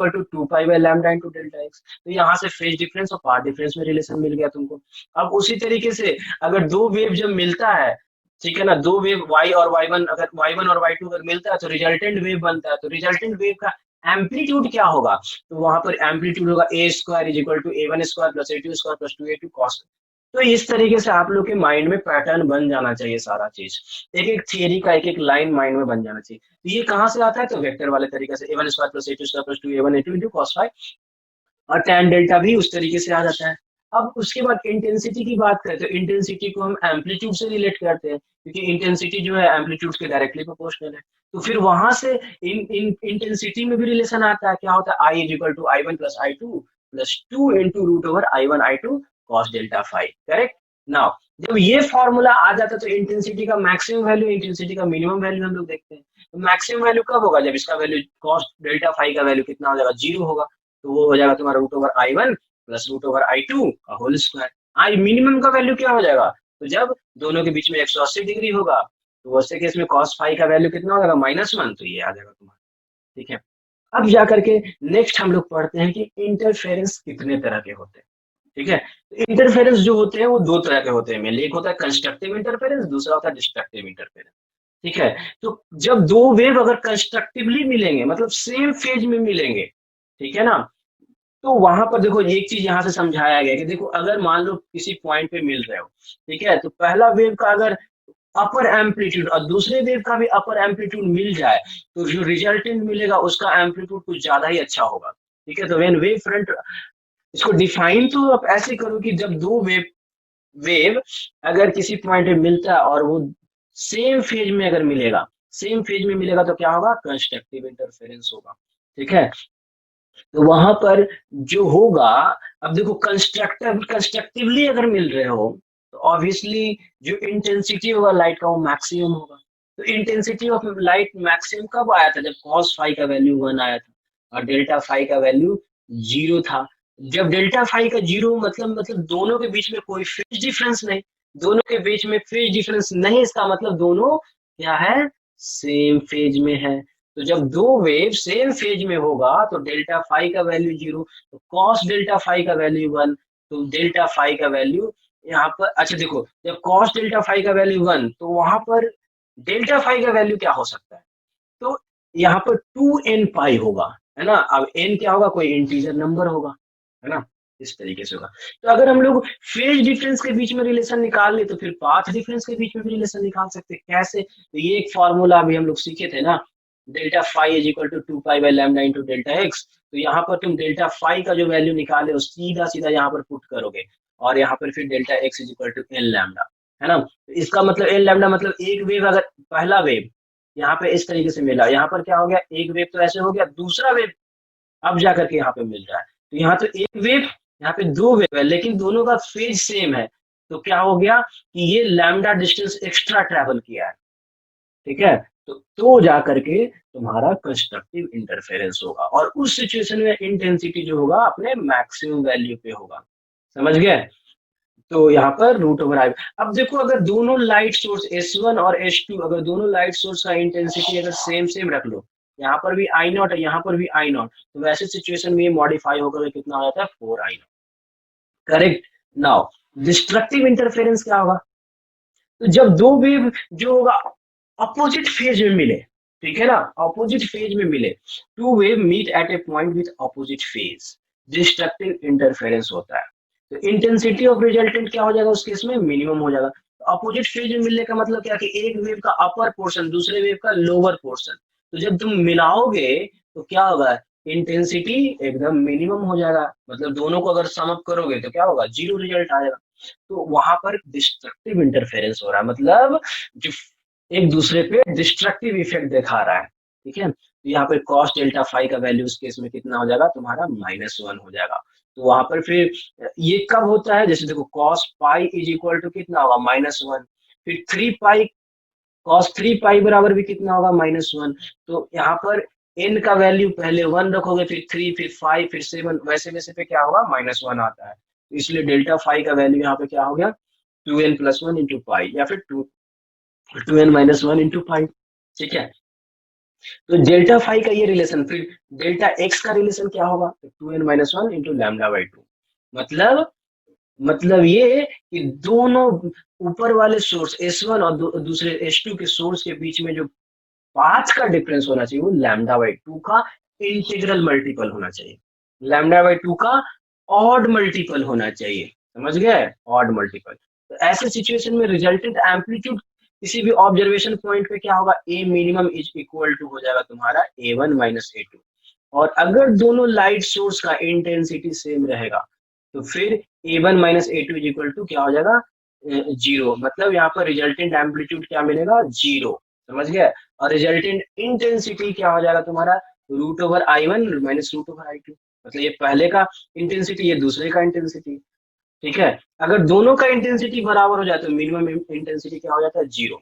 to 2 pi by lambda into delta x. तो यहाँ से फेज डिफरेंस और पाथ डिफरेंस में रिलेशन मिल गया तुमको। अब उसी तरीके से अगर दो वेव जब मिलता है, ठीक है ना, दो वेव y और y1, अगर y1 और y2 अगर मिलता है तो रिजल्टेंट वेव बनता है। तो रिजल्टेंट वेव का एम्पलीट्यूड क्या होगा, तो वहां पर एम्पलीट्यूड होगा A square is equal to A one square plus A two square plus 2a2 cos. तो इस तरीके से आप लोग के माइंड में पैटर्न बन जाना चाहिए सारा चीज, एक एक थियरी का एक एक लाइन माइंड में बन जाना चाहिए। तो ये कहाँ से आता है, तो वेक्टर वाले तरीके से, A one square plus A two square plus 2a1 a2 into cos phi, और tan डेल्टा भी उस तरीके से आ जाता है। अब उसके बाद इंटेंसिटी की बात करें तो इंटेंसिटी को हम एम्पलीट्यूड से रिलेट करते हैं, क्योंकि इंटेंसिटी जो है एम्पलीट्यूड के डायरेक्टली प्रोपोर्शनल है। तो फिर वहां से इन इंटेंसिटी में भी रिलेशन आता है, क्या होता है, I is equal to I 1 plus I 2 plus 2 into root over I 1 I 2 cos delta phi, correct. Now जब ये फॉर्मूला आ जाता है तो इंटेंसिटी का मैक्सिमम वैल्यू, इंटेंसिटी का मिनिमम वैल्यू हम लोग देखते हैं। तो मैक्सिमम वैल्यू कब होगा, जब इसका वैल्यू कॉस डेल्टा फाई का वैल्यू कितना हो जाएगा, 0 होगा। तो वो हो जाएगा तुम्हारा root over I 1 plus root over I 2 का होल स्क्वायर। आई मिनिमम का वैल्यू क्या हो जाएगा, तो जब दोनों के बीच में 180 डिग्री होगा, तो वैसे केस में कॉस फाई का वैल्यू कितना हो जाएगा, -1। तो ये आ जाएगा तुम्हारा, ठीक है। अब जा करके नेक्स्ट हम लोग पढ़ते हैं कि इंटरफेरेंस कितने तरह के होते हैं, ठीक है। तो इंटरफेरेंस जो होते हैं वो दो तरह के होते हैं मेनली, एक होता है कंस्ट्रक्टिव इंटरफेरेंस, दूसरा होता है डिस्ट्रक्टिव इंटरफेरेंस, ठीक है। तो जब दो वेव अगर कंस्ट्रक्टिवली मिलेंगे, मतलब सेम फेज में मिलेंगे, ठीक है ना, तो वहां पर देखो एक चीज यहाँ से समझाया गया कि देखो अगर मान लो किसी पॉइंट पे मिल रहे हो, ठीक है, तो पहला वेव का अगर अपर एम्पलीट्यूड और दूसरे वेव का भी अपर एम्पलीट्यूड मिल जाए, तो जो रिजल्टेंट मिलेगा उसका एम्पलीट्यूड कुछ ज्यादा ही अच्छा होगा, ठीक है। तो वेन वेव फ्रंट, इसको डिफाइन तो आप ऐसे करो कि जब दो वेव वेव अगर किसी पॉइंट पे मिलता है और वो सेम फेज में अगर मिलेगा, सेम फेज में मिलेगा तो क्या होगा, कंस्ट्रक्टिव इंटरफेरेंस होगा, ठीक है। तो वहां पर जो होगा, अब देखो कंस्ट्रक्टिवली अगर मिल रहे हो तो ऑब्वियसली जो इंटेंसिटी होगा लाइट का वो मैक्सिमम होगा। तो इंटेंसिटी ऑफ लाइट मैक्सिमम कब आया था, जब कॉस फाई का वैल्यू 1 आया था और डेल्टा फाई का वैल्यू 0 था। जब डेल्टा फाई का 0 मतलब दोनों के बीच में कोई फेज डिफरेंस नहीं, दोनों के बीच में फेज डिफरेंस नहीं, इसका मतलब दोनों क्या है, सेम फेज में है। तो जब दो वेव सेम फेज में होगा तो डेल्टा फाई का वैल्यू 0, तो कॉस डेल्टा फाई का वैल्यू 1, तो डेल्टा फाई का वैल्यू यहाँ पर, अच्छा देखो जब कॉस डेल्टा फाई का वैल्यू 1, तो वहां पर डेल्टा फाई का वैल्यू क्या हो सकता है, तो यहाँ पर 2n पाई होगा, है ना। अब n क्या होगा, कोई इंटीजर नंबर होगा, है ना, इस तरीके से होगा। तो अगर हम लोग फेज डिफरेंस के बीच में रिलेशन निकाल ले तो फिर पाथ डिफरेंस के बीच में भी रिलेशन निकाल सकते हैं, कैसे, तो ये एक फॉर्मूला अभी हम लोग सीखे थे ना, delta phi is equal to 2 pi by lambda into delta x. तो यहाँ पर तुम डेल्टा फाई का जो वैल्यू निकाले वो सीधा सीधा यहाँ पर पुट करोगे, और यहाँ पर फिर delta x is equal to n lambda, है ना। तो इसका मतलब एन लैम्डा मतलब एक वेव, अगर पहला वेव यहाँ पे इस तरीके से मिला, यहाँ पर क्या हो गया, एक वेव तो ऐसे हो गया, दूसरा वेव अब जाकर के यहाँ पे मिल रहा है। तो यहाँ तो एक वेव, यहाँ पे दो वेव है, लेकिन दोनों का फेज सेम है। तो क्या हो गया कि ये लैम्डा डिस्टेंस एक्स्ट्रा ट्रेवल किया है, ठीक है। तो जा करके तुम्हारा कंस्ट्रक्टिव इंटरफेरेंस होगा, और उस सिचुएशन में इंटेंसिटी जो होगा अपने मैक्सिमम वैल्यू पे होगा, समझ गए। तो यहाँ पर रूट ओवर आई, अब देखो अगर दोनों लाइट सोर्स S1 और S2, अगर दोनों लाइट सोर्स का इंटेंसिटी अगर सेम सेम रख लो, यहाँ पर भी आई नॉट है, यहाँ पर भी आई नॉट, तो वैसे सिचुएशन में ये मॉडिफाई होकर कितना हो जाता है 4 I not. Correct. Now destructive interference क्या होगा? तो जब दो वेव जो होगा अपोजिट फेज में मिले, ठीक है ना, अपोजिट फेज में मिले, two wave meet at a point with opposite phase, destructive interference होता है। तो इंटेंसिटी ऑफ रिजल्टेंट क्या हो जाएगा उस केस में? मिनिमम हो जाएगा। तो अपोजिट फेज में मिलने का मतलब क्या कि एक वेव का अपर पोर्शन दूसरे वेव का लोअर पोर्शन, तो जब तुम मिलाओगे तो क्या होगा? इंटेंसिटी एकदम मिनिमम हो जाएगा, मतलब दोनों को अगर सम अप करोगे तो क्या होगा? जीरो रिजल्ट आएगा। तो वहां पर डिस्ट्रक्टिव इंटरफेरेंस हो रहा है, मतलब जो एक दूसरे पे डिस्ट्रक्टिव इफेक्ट दिखा रहा है, ठीक है। तो यहाँ पे कॉस डेल्टा फाई का वैल्यू इस केस में कितना हो जाएगा तुम्हारा? -1 हो जाएगा। तो वहां पर फिर ये कब होता है? जैसे देखो cos pi is equal to कितना होगा? -1। फिर 3 पाई, कॉस 3 पाई बराबर भी कितना होगा? -1। तो यहाँ पर n का वैल्यू पहले 1 रखोगे, फिर 3, फिर 5, फिर 7, वैसे वैसे पे क्या होगा? -1 आता है। तो इसलिए डेल्टा फाई का वैल्यू यहाँ पे क्या हो गया? 2n + 1 इंटू पाई, या फिर 2n - 1 इंटू पाई, ठीक है। तो डेल्टा फाई का ये रिलेशन, फिर डेल्टा एक्स का रिलेशन क्या होगा? 2n - 1 into λ/2। मतलब ये कि दोनों ऊपर वाले सोर्स S1 और दूसरे S2 के सोर्स के बीच में जो पाथ का डिफरेंस होना चाहिए वो λ/2 का इंटीग्रल मल्टीपल होना चाहिए, λ/2 का ऑड मल्टीपल होना चाहिए, समझ गए? Odd multiple. तो ऐसे सिचुएशन में रिजल्टेंट एम्पलीट्यूड किसी भी ऑब्जर्वेशन पॉइंट पे क्या होगा? A minimum is equal to हो जाएगा तुम्हारा A1 - A2। और अगर दोनों लाइट सोर्स का इंटेंसिटी सेम रहेगा तो फिर A1 - A2 is equal to क्या हो जाएगा? 0। मतलब यहाँ पर रिजल्टेंट एम्पलीट्यूड क्या मिलेगा? 0, समझ गए? और रिजल्टेंट इंटेंसिटी क्या हो जाएगा तुम्हारा? √I1 - √I2। मतलब ये पहले का इंटेंसिटी, ये दूसरे का इंटेंसिटी, ठीक है। अगर दोनों का इंटेंसिटी बराबर हो जाए तो मिनिमम इंटेंसिटी क्या हो जाता है? 0।